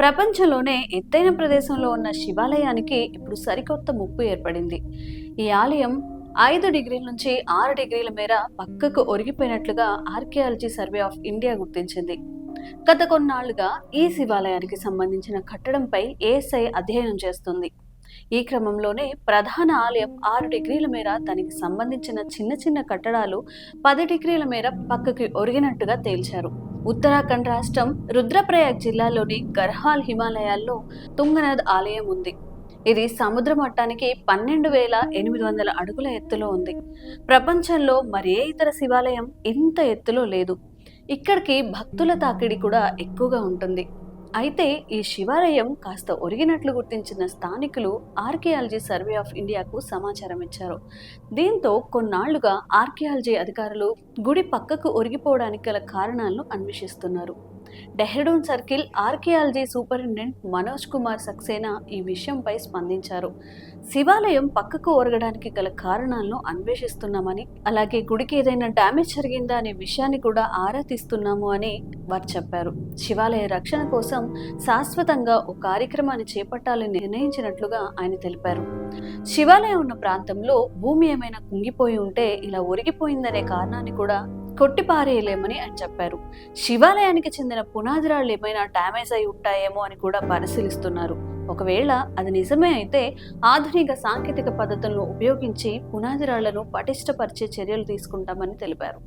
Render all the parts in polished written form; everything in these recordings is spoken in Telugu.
ప్రపంచంలోనే ఎత్తైన ప్రదేశంలో ఉన్న శివాలయానికి ఇప్పుడు సరికొత్త ముప్పు ఏర్పడింది. ఈ ఆలయం 5 డిగ్రీల నుంచి 6 డిగ్రీల మేర పక్కకు ఒరిగిపోయినట్లుగా ఆర్కియాలజీ సర్వే ఆఫ్ ఇండియా గుర్తించింది. గత కొన్నాళ్లుగా ఈ శివాలయానికి సంబంధించిన కట్టడంపై ఏఎస్ఐ అధ్యయనం చేస్తుంది. ఈ క్రమంలోనే ప్రధాన ఆలయం 6 డిగ్రీల మేర దానికి సంబంధించిన చిన్న చిన్న కట్టడాలు 10 డిగ్రీల మేర పక్కకి ఒరిగినట్టుగా తేల్చారు. ఉత్తరాఖండ్ రాష్ట్రం రుద్రప్రయాగ్ జిల్లాలోని గర్హాల్ హిమాలయాల్లో తుంగనాథ్ ఆలయం ఉంది. ఇది సముద్ర మట్టానికి 12,800 అడుగుల ఎత్తులో ఉంది. ప్రపంచంలో మరే ఇతర శివాలయం ఇంత ఎత్తులో లేదు. ఇక్కడికి భక్తుల తాకిడి కూడా ఎక్కువగా ఉంటుంది. అయితే ఈ శివాలయం కాస్త ఒరిగినట్లు గుర్తించిన స్థానికులు ఆర్కియాలజీ సర్వే ఆఫ్ ఇండియాకు సమాచారం ఇచ్చారు. దీంతో కొన్నాళ్లుగా ఆర్కియాలజీ అధికారులు గుడి పక్కకు ఒరిగిపోవడానికి గల కారణాలను అన్వేషిస్తున్నారు. Dehradun circle archaeology superintendent Manoj Kumar Saxena ఈ విషయంపై స్పందించారు. శివాలయం పక్కకు ఒరగడానికి గల కారణాలను అన్వేషిస్తున్నామని, అలాగే గుడికి ఏదైనా డ్యామేజ్ జరిగిందా అనే విషయాన్ని కూడా ఆరా తీస్తున్నాము అని వారు చెప్పారు. శివాలయ రక్షణ కోసం శాశ్వతంగా ఓ కార్యక్రమాన్ని చేపట్టాలని నిర్ణయించినట్లుగా ఆయన తెలిపారు. శివాలయం ఉన్న ప్రాంతంలో భూమి ఏమైనా కుంగిపోయి ఉంటే ఇలా ఒరిగిపోయిందనే కారణాన్ని కూడా కొట్టిపారేయలేమని ఆయన చెప్పారు. శివాలయానికి చెందిన పునాదిరాళ్ళు ఏమైనా డ్యామేజ్ అయి ఉంటాయేమో అని కూడా పరిశీలిస్తున్నారు. ఒకవేళ అది నిజమే అయితే ఆధునిక సాంకేతిక పద్ధతులను ఉపయోగించి పునాదిరాళ్లను పటిష్టపరిచే చర్యలు తీసుకుంటామని తెలిపారు.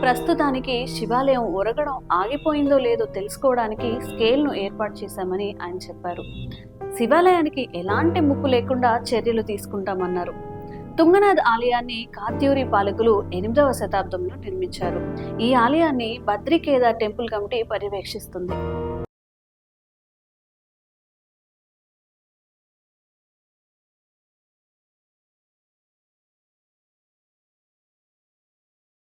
ప్రస్తుతానికి శివాలయం ఒరగడం ఆగిపోయిందో లేదో తెలుసుకోవడానికి స్కేల్ను ఏర్పాటు చేశామని ఆయన చెప్పారు. శివాలయానికి ఎలాంటి ముప్పు లేకుండా చర్యలు తీసుకుంటామన్నారు. తుంగనాథ్ ఆలయాన్ని కాత్యూరి పాలకులు 8వ శతాబ్దంలో నిర్మించారు. ఈ ఆలయాన్ని బద్రీ కేదార్ టెంపుల్ కమిటీ పర్యవేక్షిస్తుంది.